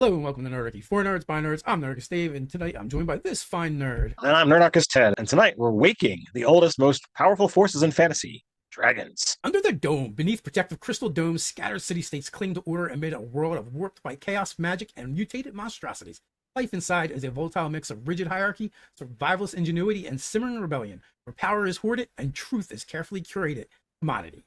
Hello and welcome to Nerdarchy. For nerds, by nerds, I'm Nerdarchists Dave, and tonight I'm joined by this fine nerd. And I'm Nerdarchists Ted, and tonight we're waking the oldest, most powerful forces in fantasy, dragons. Under the dome, beneath protective crystal domes, scattered city-states cling to order amid a world of warped by chaos, magic, and mutated monstrosities. Life inside is a volatile mix of rigid hierarchy, survivalist ingenuity, and simmering rebellion, where power is hoarded and truth is carefully curated commodity.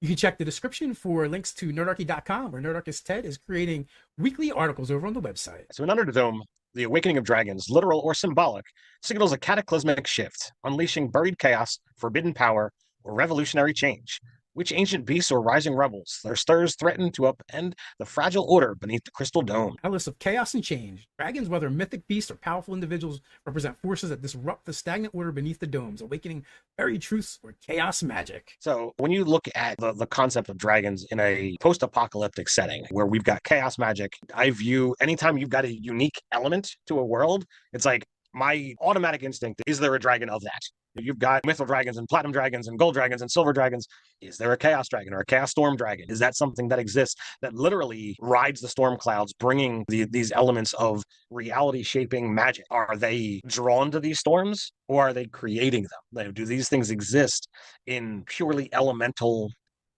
You can check the description for links to nerdarchy.com, where Nerdarchist Ted is creating weekly articles over on the website. So in Under the Dome, the awakening of dragons, literal or symbolic, signals a cataclysmic shift, unleashing buried chaos, forbidden power, or revolutionary change. Which ancient beasts or rising rebels? Their stirs threaten to upend the fragile order beneath the crystal dome. Catalysts of chaos and change. Dragons, whether mythic beasts or powerful individuals, represent forces that disrupt the stagnant order beneath the domes, awakening buried truths or chaos magic. So when you look at the concept of dragons in a post-apocalyptic setting where we've got chaos magic, I view anytime you've got a unique element to a world, it's like my automatic instinct is there a dragon of that? You've got mythical dragons and platinum dragons and gold dragons and silver dragons. Is there a chaos dragon or a chaos storm dragon? Is that something that exists that literally rides the storm clouds, bringing these elements of reality shaping magic? Are they drawn to these storms or are they creating them? Do these things exist in purely elemental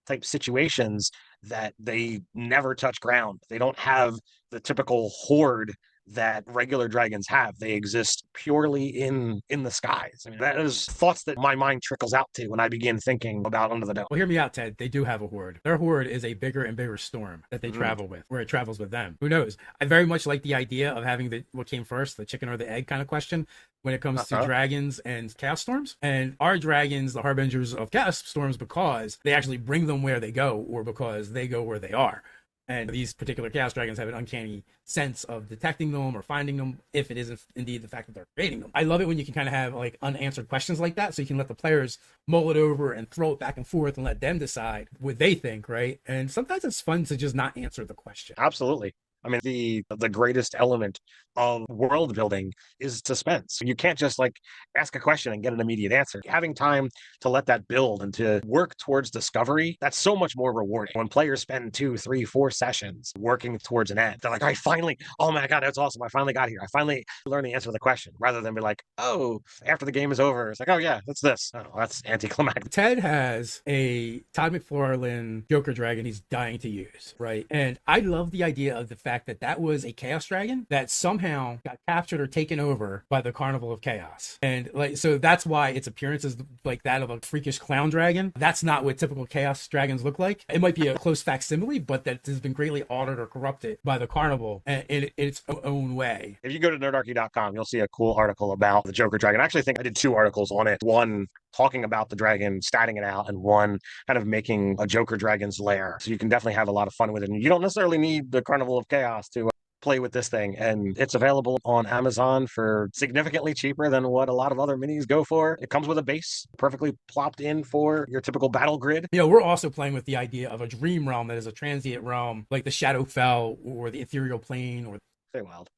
type situations that they never touch ground? They don't have the typical horde that regular dragons have. They exist purely in the skies. I mean, that is thoughts that my mind trickles out to when I begin thinking about Under the Dome. Well, hear me out, Ted. They do have a horde. Their horde is a bigger and bigger storm that they travel with, where it travels with them. Who knows? I very much like the idea of having what came first, the chicken or the egg kind of question, when it comes to dragons and chaos storms. And are dragons the harbingers of chaos storms because they actually bring them where they go, or because they go where they are? And these particular chaos dragons have an uncanny sense of detecting them or finding them, if it is indeed the fact that they're creating them. I love it when you can kind of have like unanswered questions like that, so you can let the players mull it over and throw it back and forth and let them decide what they think, right? And sometimes it's fun to just not answer the question. Absolutely. I mean, the greatest element of world building is suspense. You can't just like ask a question and get an immediate answer. Having time to let that build and to work towards discovery, that's so much more rewarding. When players spend 2, 3, 4 sessions working towards an end, they're like, I finally, oh my God, that's awesome. I finally got here. I finally learned the answer to the question, rather than be like, oh, after the game is over, it's like, oh yeah, that's this. Oh, that's anticlimactic. Ted has a Todd McFarlane Joker dragon he's dying to use, right? And I love the idea of the fact that was a chaos dragon that somehow got captured or taken over by the Carnival of Chaos. And like, so that's why its appearance is like that of a freakish clown dragon. That's not what typical chaos dragons look like. It might be a close facsimile, but that has been greatly altered or corrupted by the Carnival in its own way. If you go to nerdarchy.com, you'll see a cool article about the Joker dragon. I actually think I did 2 articles on it. One talking about the dragon, statting it out, and one kind of making a Joker dragon's lair. So you can definitely have a lot of fun with it. And you don't necessarily need the Carnival of Chaos to play with this thing. And it's available on Amazon for significantly cheaper than what a lot of other minis go for. It comes with a base perfectly plopped in for your typical battle grid. You know, we're also playing with the idea of a dream realm that is a transient realm, like the Shadowfell or the Ethereal Plane or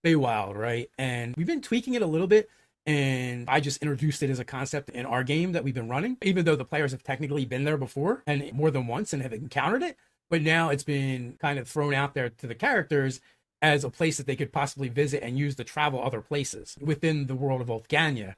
Feywild, right? And we've been tweaking it a little bit. And I just introduced it as a concept in our game that we've been running, even though the players have technically been there before and more than once and have encountered it. But now it's been kind of thrown out there to the characters as a place that they could possibly visit and use to travel other places within the world of Volcania.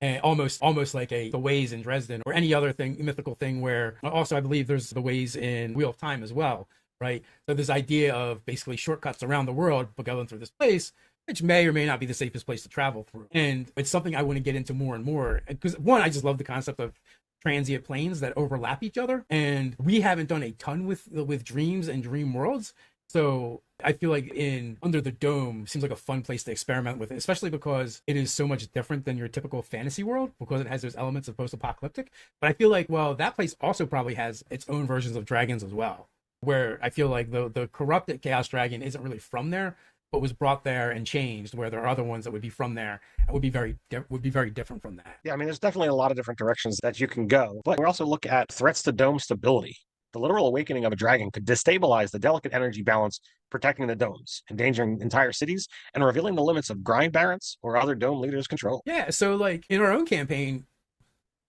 And almost like the ways in Dresden or any other mythical thing, where also I believe there's the ways in Wheel of Time as well, right? So this idea of basically shortcuts around the world, but going through this place, which may or may not be the safest place to travel through. And it's something I want to get into more and more. Because one, I just love the concept of transient planes that overlap each other. And we haven't done a ton with dreams and dream worlds. So I feel like in Under the Dome seems like a fun place to experiment with it, especially because it is so much different than your typical fantasy world, because it has those elements of post-apocalyptic. But I feel like, well, that place also probably has its own versions of dragons as well, where I feel like the corrupted chaos dragon isn't really from there, but was brought there and changed, where there are other ones that would be from there and would be very different from that. Yeah, I mean, there's definitely a lot of different directions that you can go. But we also look at threats to dome stability. The literal awakening of a dragon could destabilize the delicate energy balance protecting the domes, endangering entire cities, and revealing the limits of grind barons or other dome leaders' control. Yeah, so like in our own campaign,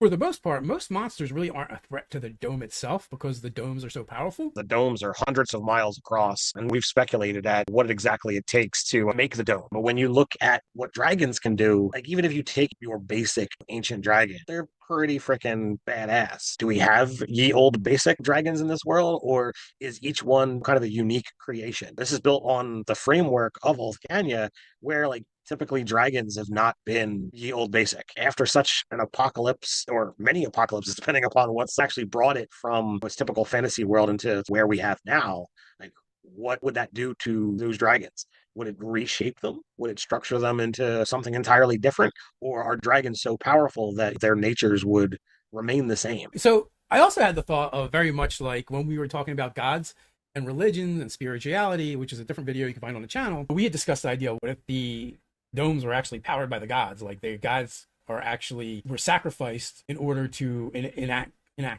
For the most part, most monsters really aren't a threat to the dome itself because the domes are so powerful. The domes are hundreds of miles across, and we've speculated at what exactly it takes to make the dome. But when you look at what dragons can do, like even if you take your basic ancient dragon, they're pretty freaking badass. Do we have ye old basic dragons in this world, or is each one kind of a unique creation? This is built on the framework of Ulfgania, where like typically dragons have not been ye old basic. After such an apocalypse, or many apocalypses, depending upon what's actually brought it from what's typical fantasy world into where we have now, like what would that do to those dragons? Would it reshape them? Would it structure them into something entirely different? Or are dragons so powerful that their natures would remain the same? So I also had the thought of very much like when we were talking about gods and religion and spirituality, which is a different video you can find on the channel. We had discussed the idea, what if the domes were actually powered by the gods? Like the gods were sacrificed in order to enact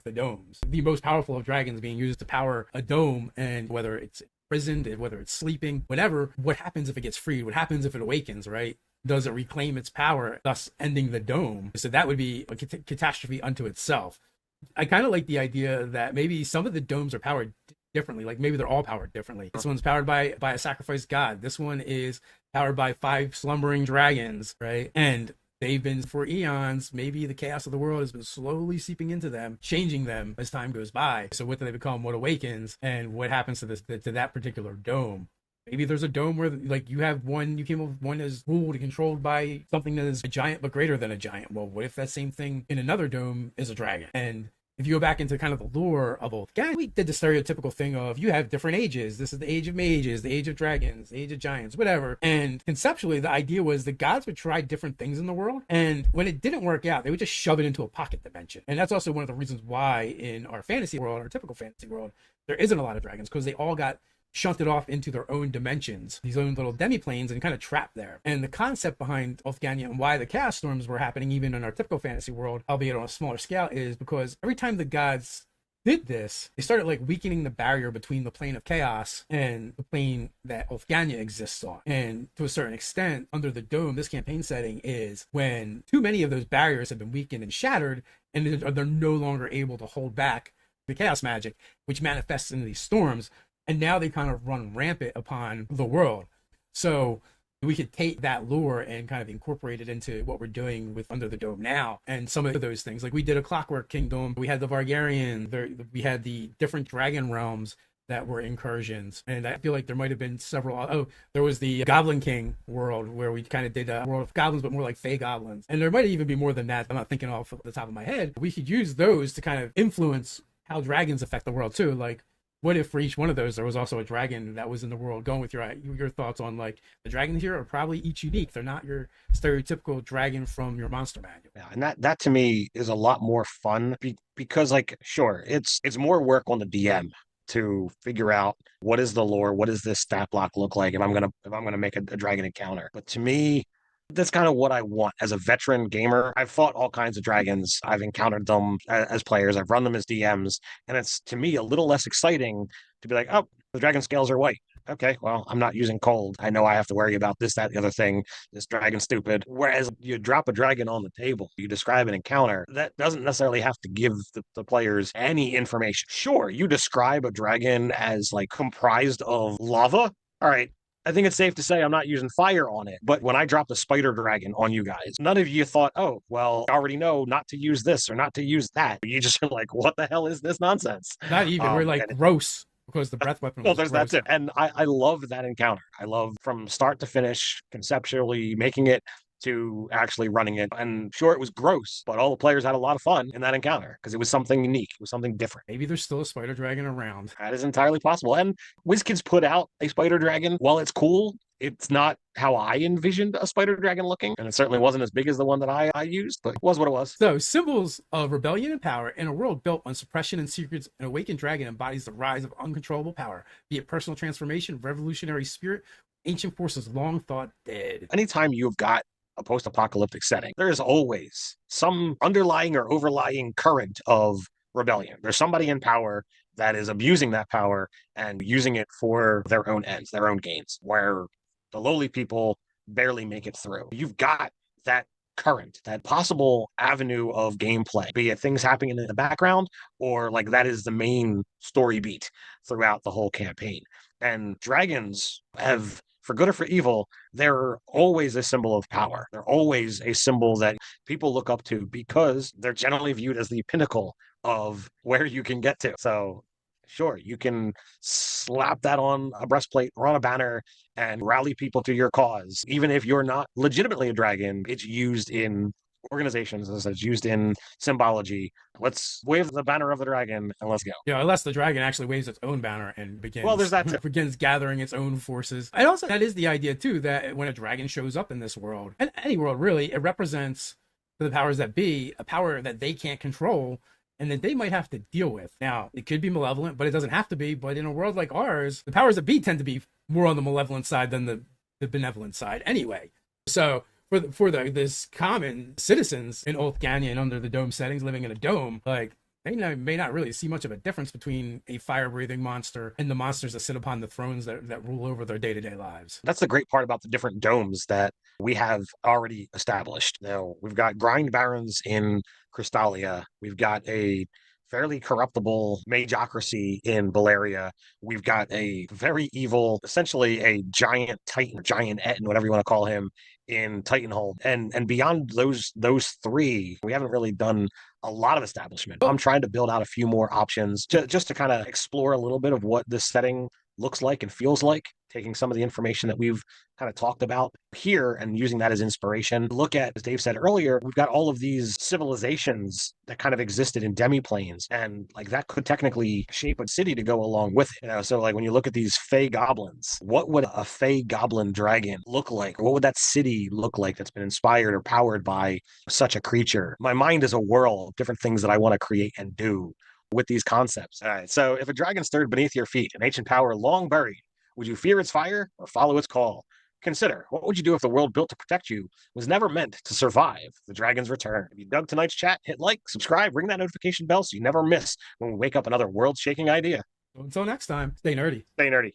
the domes. The most powerful of dragons being used to power a dome, and whether it's imprisoned, whether it's sleeping, whatever, what happens if it gets freed? What happens if it awakens, right? Does it reclaim its power, thus ending the dome? So that would be a catastrophe unto itself. I kind of like the idea that maybe some of the domes are powered differently. Like maybe they're all powered differently. This one's powered by a sacrificed god. This one is powered by 5 slumbering dragons, right? And they've been for eons. Maybe the chaos of the world has been slowly seeping into them, changing them as time goes by. So what do they become? What awakens? And what happens to that particular dome? Maybe there's a dome where like you came up with one that's ruled and controlled by something that is a giant but greater than a giant. Well, what if that same thing in another dome is a dragon? And if you go back into kind of the lore of Ulfgania, we did the stereotypical thing of you have different ages. This is the age of mages, the age of dragons, the age of giants, whatever. And conceptually, the idea was the gods would try different things in the world. And when it didn't work out, they would just shove it into a pocket dimension. And that's also one of the reasons why in our fantasy world, our typical fantasy world, there isn't a lot of dragons, because they all got shunted off into their own dimensions, these own little demi-planes, and kind of trapped there. And the concept behind Ulfgania and why the chaos storms were happening even in our typical fantasy world, albeit on a smaller scale, is because every time the gods did this, they started like weakening the barrier between the plane of chaos and the plane that Ulfgania exists on. And to a certain extent, under the dome, this campaign setting is when too many of those barriers have been weakened and shattered, and they're no longer able to hold back the chaos magic, which manifests in these storms. And now they kind of run rampant upon the world. So we could take that lore and kind of incorporate it into what we're doing with Under the Dome now. And some of those things, like we did a Clockwork Kingdom, we had the Vargarian, we had the different dragon realms that were incursions. And I feel like there might have been several. There was the Goblin King world where we kind of did a world of goblins, but more like fey goblins. And there might even be more than that. I'm not thinking off the top of my head. We could use those to kind of influence how dragons affect the world too. Like, what if for each one of those there was also a dragon that was in the world? Going with your thoughts on like the dragons here are probably each unique. They're not your stereotypical dragon from your monster manual. Yeah, and that to me is a lot more fun because like sure, it's more work on the DM to figure out what is the lore, what does this stat block look like if I'm gonna make a dragon encounter. But to me, that's kind of what I want as a veteran gamer. I've fought all kinds of dragons. I've encountered them as players. I've run them as DMs. And it's, to me, a little less exciting to be like, oh, the dragon scales are white. Okay, well, I'm not using cold. I know I have to worry about this, that, the other thing. This dragon's stupid. Whereas you drop a dragon on the table, you describe an encounter, that doesn't necessarily have to give the players any information. Sure, you describe a dragon as like comprised of lava. All right, I think it's safe to say I'm not using fire on it. But when I dropped a spider dragon on you guys, none of you thought, oh, well, I already know not to use this or not to use that. You just are like, what the hell is this nonsense? Not even. We're like gross because the breath weapon was there's gross. That too. And I love that encounter. I love from start to finish, conceptually making it to actually running it. And sure, it was gross, but all the players had a lot of fun in that encounter because it was something unique. It was something different. Maybe there's still a spider dragon around. That is entirely possible. And WizKids put out a spider dragon. While it's cool, it's not how I envisioned a spider dragon looking. And it certainly wasn't as big as the one that I used, but it was what it was. So, symbols of rebellion and power in a world built on suppression and secrets, an awakened dragon embodies the rise of uncontrollable power, be it personal transformation, revolutionary spirit, ancient forces long thought dead. Anytime you've got a post-apocalyptic setting, there is always some underlying or overlying current of rebellion. There's somebody in power that is abusing that power and using it for their own ends, their own gains, where the lowly people barely make it through. You've got that current, that possible avenue of gameplay, be it things happening in the background or like that is the main story beat throughout the whole campaign. And dragons have, for good or for evil, they're always a symbol of power. They're always a symbol that people look up to because they're generally viewed as the pinnacle of where you can get to. So sure, you can slap that on a breastplate or on a banner and rally people to your cause. Even if you're not legitimately a dragon, it's used in organizations, as it's used in symbology. Let's wave the banner of the dragon and let's go. Unless the dragon actually waves its own banner and begins, there's that too. Begins gathering its own forces. And also, that is the idea too, that when a dragon shows up in this world, and any world really, it represents to the powers that be a power that they can't control and that they might have to deal with. Now, it could be malevolent, but it doesn't have to be. But in a world like ours, the powers that be tend to be more on the malevolent side than the benevolent side anyway. So for this common citizens in Oath Canyon under the dome settings, living in a dome, like they may not really see much of a difference between a fire-breathing monster and the monsters that sit upon the thrones that rule over their day-to-day lives. That's the great part about the different domes that we have already established. Now, we've got grind barons in Crystallia. We've got a fairly corruptible magocracy in Valeria. We've got a very evil, essentially a giant titan, giant Etten, whatever you want to call him, in Titanhold. And beyond those three, we haven't really done a lot of establishment. I'm trying to build out a few more options just to kind of explore a little bit of what this setting looks like and feels like, taking some of the information that we've kind of talked about here and using that as inspiration. Look at, as Dave said earlier, we've got all of these civilizations that kind of existed in demi-planes, and like that could technically shape a city to go along with it. So like when you look at these fey goblins, what would a fey goblin dragon look like? What would that city look like that's been inspired or powered by such a creature? My mind is a whirl of different things that I want to create and do with these concepts. All right, so if a dragon stirred beneath your feet, an ancient power long buried, would you fear its fire or follow its call? Consider, what would you do if the world built to protect you was never meant to survive the dragon's return? If you dug tonight's chat, hit like, subscribe, ring that notification bell so you never miss when we wake up another world-shaking idea. Until next time, stay nerdy. Stay nerdy.